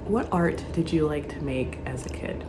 What art did you like to make as a kid?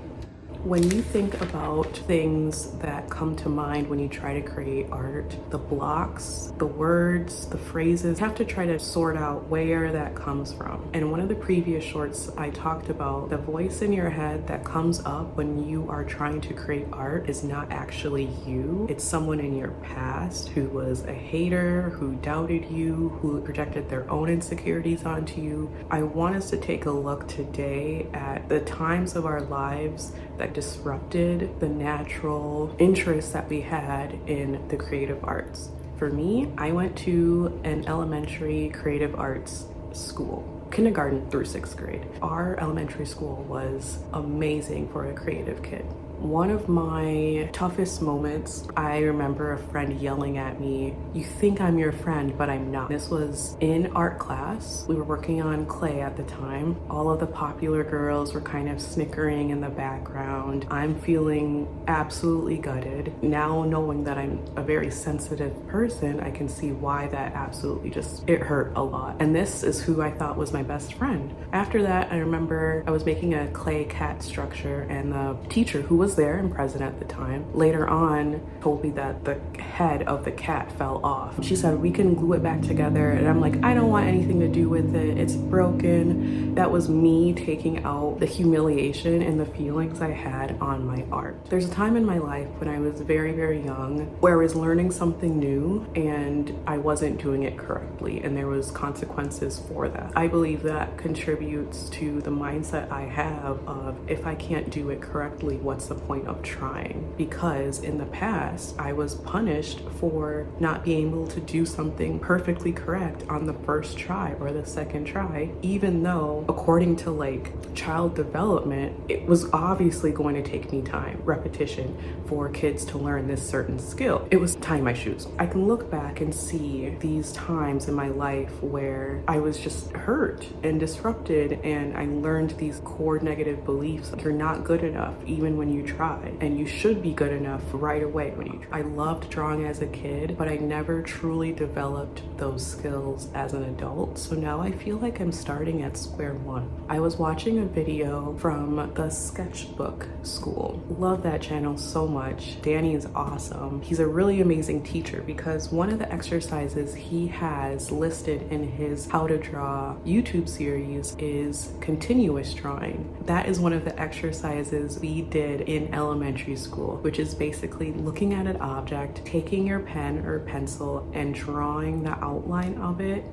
When you think about things that come to mind when you try to create art, the blocks, the words, the phrases, you have to try to sort out where that comes from. In one of the previous shorts, I talked about the voice in your head that comes up when you are trying to create art is not actually you. It's someone in your past who was a hater, who doubted you, who projected their own insecurities onto you. I want us to take a look today at the times of our lives that disrupted the natural interest that we had in the creative arts. For me, I went to an elementary creative arts school, kindergarten through 6th grade. Our elementary school was amazing for a creative kid. One of my toughest moments, I remember a friend yelling at me, "You think I'm your friend, but I'm not." This was in art class. We were working on clay at the time. All of the popular girls were kind of snickering in the background. I'm feeling absolutely gutted. Now knowing that I'm a very sensitive person, I can see why that absolutely it hurt a lot. And this is who I thought was my best friend. After that, I remember I was making a clay cat structure, and the teacher, who was there and present at the time, later on told me that the head of the cat fell off. She said, "We can glue it back together." And I'm like, "I don't want anything to do with it. It's broken." That was me taking out the humiliation and the feelings I had on my art. There's a time in my life when I was very, very young where I was learning something new and I wasn't doing it correctly, and there was consequences for that. I believe that contributes to the mindset I have of, if I can't do it correctly, what's the point of trying? Because in the past, I was punished for not being able to do something perfectly correct on the first try or the second try, even though according to child development, it was obviously going to take me time, repetition, for kids to learn this certain skill. It was tying my shoes. I can look back and see these times in my life where I was just hurt and disrupted, and I learned these core negative beliefs. You're not good enough even when you try, and you should be good enough right away when you try. I loved drawing as a kid, but I never truly developed those skills as an adult. So now I feel like I'm starting at square one. I was watching a video from the sketchbook school. Love that channel so much. Danny is awesome. He's a really amazing teacher because one of the exercises he has listed in his How to Draw YouTube series is continuous drawing. That is one of the exercises we did in elementary school, which is basically looking at an object, taking your pen or pencil and drawing the outline of it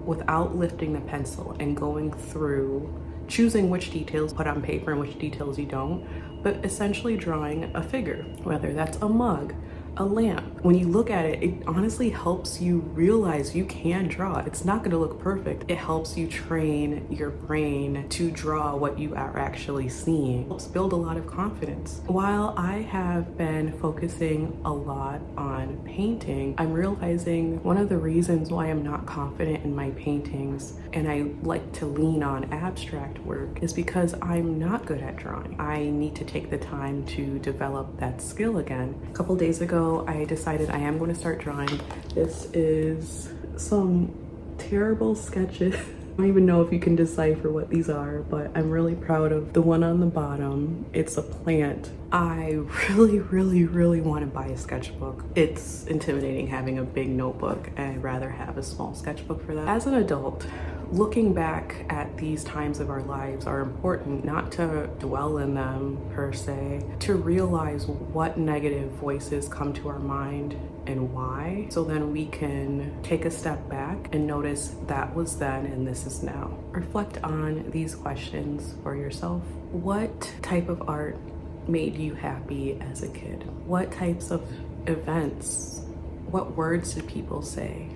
without lifting the pencil and going through, choosing which details put on paper and which details you don't, but essentially drawing a figure, whether that's a mug, a lamp. When you look at it, it honestly helps you realize you can draw. It's not going to look perfect. It helps you train your brain to draw what you are actually seeing. It helps build a lot of confidence. While I have been focusing a lot on painting, I'm realizing one of the reasons why I'm not confident in my paintings and I like to lean on abstract work is because I'm not good at drawing. I need to take the time to develop that skill again. A couple days ago, I decided I am going to start drawing. This is some terrible sketches. I don't even know if you can decipher what these are, but I'm really proud of the one on the bottom. It's a plant. I really want to buy a sketchbook. It's intimidating having a big notebook, and I'd rather have a small sketchbook for that. As an adult, looking back at these times of our lives are important, not to dwell in them per se, to realize what negative voices come to our mind and why, so then we can take a step back and notice that was then and this is now. Reflect on these questions for yourself. What type of art made you happy as a kid? What types of events, what words did people say?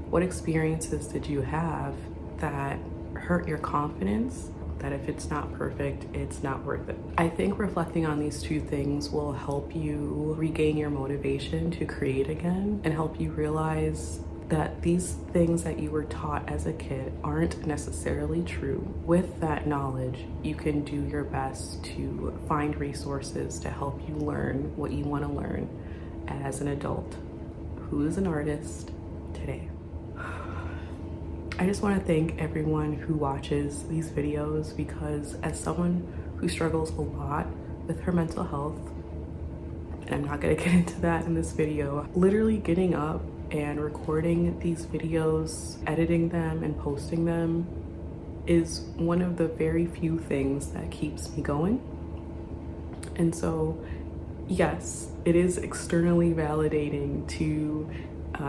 What experiences did you have that hurt your confidence, that if it's not perfect, it's not worth it? I think reflecting on these two things will help you regain your motivation to create again and help you realize that these things that you were taught as a kid aren't necessarily true. With that knowledge, you can do your best to find resources to help you learn what you want to learn as an adult who is an artist today. I just want to thank everyone who watches these videos, because as someone who struggles a lot with her mental health, and I'm not going to get into that in this video, literally getting up and recording these videos, editing them and posting them is one of the very few things that keeps me going. And so yes, it is externally validating to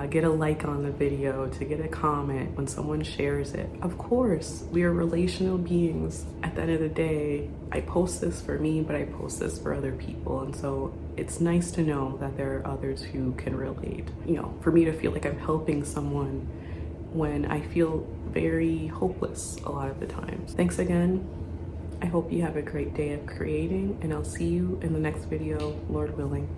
get a like on the video, to get a comment when someone shares it. Of course, we are relational beings. At the end of the day, I post this for me, but I post this for other people. And so it's nice to know that there are others who can relate. You know, for me to feel like I'm helping someone when I feel very hopeless a lot of the times. Thanks again. I hope you have a great day of creating, and I'll see you in the next video, Lord willing.